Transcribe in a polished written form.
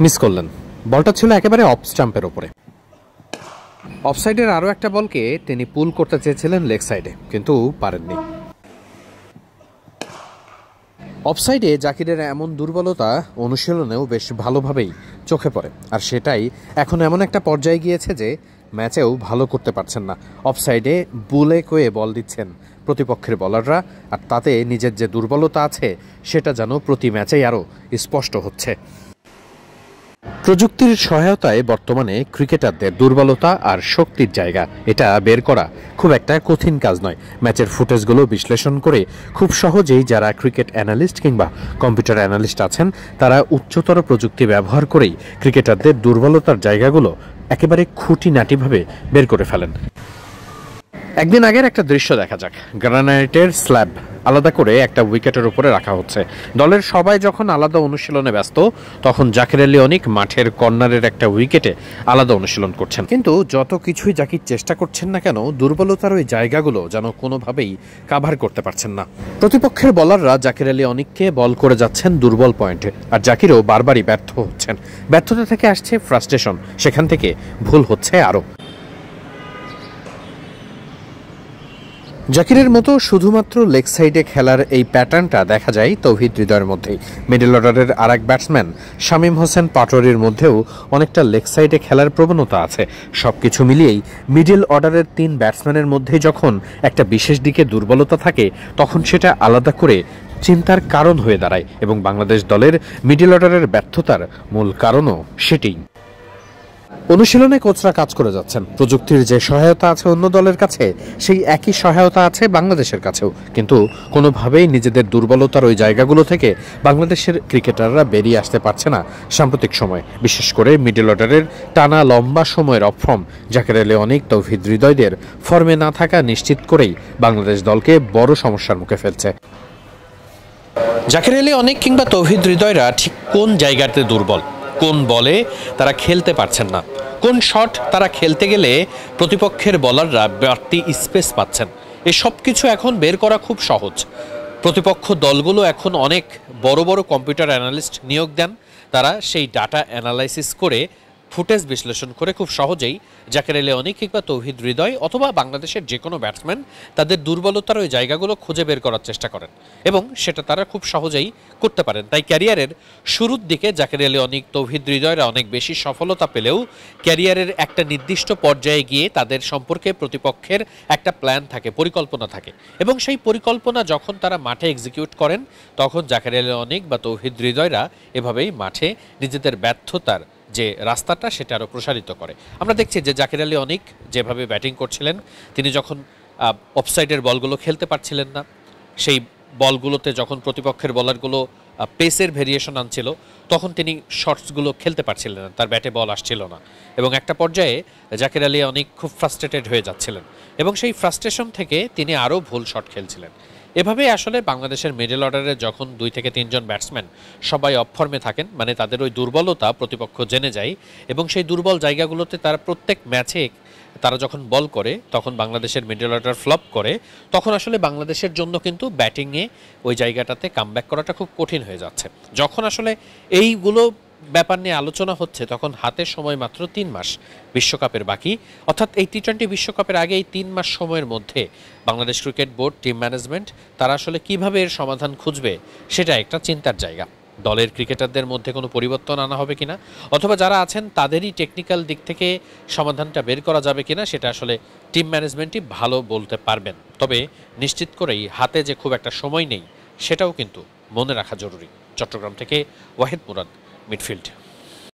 Miss করলেন। বলটা ছিল একেবারে অফ স্টাম্পের ওপরে। অফসাইডের আরও একটা বলকে তিনি পুল করতে চেয়েছিলেন লেগ সাইডে, কিন্তু পারেননি। অফসাইডে জাকিরের এমন দুর্বলতা অনুশীলনেও বেশ ভালোভাবেই চোখে পড়ে, আর সেটাই এখন এমন একটা পর্যায়ে গিয়েছে যে ম্যাচেও ভালো করতে পারছেন না। অফসাইডে বুলে কয়ে বল দিচ্ছেন প্রতিপক্ষের বলাররা, আর তাতে নিজের যে দুর্বলতা আছে সেটা যেন প্রতি ম্যাচেই আরও স্পষ্ট হচ্ছে। প্রযুক্তির সহায়তায় বর্তমানে ক্রিকেটারদের দুর্বলতা আর শক্তির জায়গা এটা বের করা খুব একটা কঠিন কাজ নয়। ম্যাচের ফুটেজগুলো বিশ্লেষণ করে খুব সহজেই যারা ক্রিকেট অ্যানালিস্ট কিংবা কম্পিউটার অ্যানালিস্ট আছেন তারা উচ্চতর প্রযুক্তি ব্যবহার করেই ক্রিকেটারদের দুর্বলতার জায়গাগুলো একেবারে খুঁটিনাটিভাবে বের করে ফেলেন। একদিন আগের একটা দৃশ্য দেখা যাক। গ্রানাইটের স্ল্যাব আলাদা করে একটা উইকেটের উপরে রাখা হচ্ছে। দলের সবাই যখন আলাদা অনুশীলনে ব্যস্ত, তখন জাকির আলী অনিক মাঠের কর্নারের একটা উইকেটে আলাদা অনুশীলন করছেন। কিন্তু যত কিছুই জাকির চেষ্টা করছেন না কেন, দুর্বলতার ওই জায়গাগুলো যেন কোনোভাবেই কাভার করতে পারছেন না। প্রতিপক্ষের বলাররা জাকির আলী অনিককে বল করে যাচ্ছেন দুর্বল পয়েন্টে, আর জাকিরও বারবারই ব্যর্থ হচ্ছেন। ব্যর্থতা থেকে আসছে ফ্রাস্ট্রেশন, সেখান থেকে ভুল হচ্ছে আরও। জাকিরের মতো শুধুমাত্র লেগ সাইডে খেলার এই প্যাটার্নটা দেখা যায় তৌহিদ হৃদয়ের মধ্যেই। মিডল অর্ডারের আর এক ব্যাটসম্যান শামীম হোসেন পাটোয়ারির মধ্যেও অনেকটা লেগ সাইডে খেলার প্রবণতা আছে। সবকিছু মিলিয়েই মিডল অর্ডারের 3 ব্যাটসম্যানের মধ্যে যখন একটা বিশেষ দিকে দুর্বলতা থাকে, তখন সেটা আলাদা করে চিন্তার কারণ হয়ে দাঁড়ায়, এবং বাংলাদেশ দলের মিডল অর্ডারের ব্যর্থতার মূল কারণও সেটিই। অনুশীলনে কোচরা কাজ করে যাচ্ছেন। প্রযুক্তির যে সহায়তা আছে অন্য দলের কাছে, সেই একই সহায়তা আছে বাংলাদেশের কাছেও, কিন্তু কোনোভাবেই নিজেদের দুর্বলতার ওই জায়গাগুলো থেকে বাংলাদেশের ক্রিকেটাররা বেরিয়ে আসতে পারছে না সাম্প্রতিক সময়। বিশেষ করে মিডল অর্ডারের টানা লম্বা সময়ের অফ ফর্ম জাকির আলী অনিক, তৌহিদ হৃদয়দের ফর্মে না থাকা নিশ্চিত করেই বাংলাদেশ দলকে বড় সমস্যার মুখে ফেলছে। জাকির আলী অনিক কিংবা তৌহিদ হৃদয়রা ঠিক কোন জায়গাতে দুর্বল, কোন বলে তারা খেলতে পারছেন না, কোন শট তারা খেলতে গেলে প্রতিপক্ষের বলাররা বাড়তি স্পেস পাচ্ছেন, এসব কিছু এখন বের করা খুব সহজ। প্রতিপক্ষ দলগুলো এখন অনেক বড় বড় কম্পিউটার অ্যানালিস্ট নিয়োগ দেন। তারা সেই ডাটা অ্যানালাইসিস করে ফুটেজ বিশ্লেষণ করে খুব সহজেই জাকির আলী অনিক কিংবা তৌহিদ হৃদয় অথবা বাংলাদেশের যে কোনো ব্যাটসম্যান তাদের দুর্বলতার ওই জায়গাগুলো খুঁজে বের করার চেষ্টা করেন, এবং সেটা তারা খুব সহজেই করতে পারেন। তাই ক্যারিয়ারের শুরুর দিকে জাকির আলী অনিক, তৌহিদ হৃদয়রা অনেক বেশি সফলতা পেলেও ক্যারিয়ারের একটা নির্দিষ্ট পর্যায়ে গিয়ে তাদের সম্পর্কে প্রতিপক্ষের একটা প্ল্যান থাকে, পরিকল্পনা থাকে, এবং সেই পরিকল্পনা যখন তারা মাঠে এক্সিকিউট করেন, তখন জাকির আলী অনিক বা তৌহিদ হৃদয়রা এভাবেই মাঠে নিজেদের ব্যর্থতার যে রাস্তাটা সেটা আরও প্রসারিত করে। আমরা দেখছি যে জাকির আলী অনিক যেভাবে ব্যাটিং করছিলেন, তিনি যখন অফসাইডের বলগুলো খেলতে পারছিলেন না, সেই বলগুলোতে যখন প্রতিপক্ষের বলারগুলো পেসের ভেরিয়েশন আনছিল, তখন তিনি শটসগুলো খেলতে পারছিলেন না, তার ব্যাটে বল আসছিল না, এবং একটা পর্যায়ে জাকির আলী অনিক খুব ফ্রাস্ট্রেটেড হয়ে যাচ্ছিলেন, এবং সেই ফ্রাস্ট্রেশন থেকে তিনি আরও ভুল শট খেলছিলেন। এভাবেই আসলে বাংলাদেশের মিডল অর্ডারে যখন 2 থেকে 3 জন ব্যাটসম্যান সবাই অফ ফর্মে থাকেন, মানে তাদের ওই দুর্বলতা প্রতিপক্ষ জেনে যায়, এবং সেই দুর্বল জায়গাগুলোতে তারা প্রত্যেক ম্যাচে তারা যখন বল করে, তখন বাংলাদেশের মিডল অর্ডার ফ্লপ করে, তখন আসলে বাংলাদেশের জন্য কিন্তু ব্যাটিংয়ে ওই জায়গাটাতে কামব্যাক করাটা খুব কঠিন হয়ে যাচ্ছে। যখন আসলে এইগুলো ব্যাপার নিয়ে আলোচনা হচ্ছে, তখন হাতে সময় মাত্র 3 মাস বিশ্বকাপের বাকি, অর্থাৎ এই টি-20 বিশ্বকাপের আগে এই 3 মাস সময়ের মধ্যে Bangladesh cricket board, team management তারা আসলে কিভাবে এর সমাধান খুঁজবে, সেটা একটা চিন্তার জায়গা। দলের ক্রিকেটারদের মধ্যে কোনো পরিবর্তন আনা হবে কিনা, অথবা যারা আছেন তাদেরই টেকনিক্যাল দিক থেকে সমাধানটা বের করা যাবে কিনা, সেটা আসলে টিম ম্যানেজমেন্টই ভালো বলতে পারবেন। তবে নিশ্চিত করেই হাতে যে খুব একটা সময় নেই, সেটাও কিন্তু মনে রাখা জরুরি। চট্টগ্রাম থেকে ওয়াহিদ মুরাদ, মিডফিল্ড।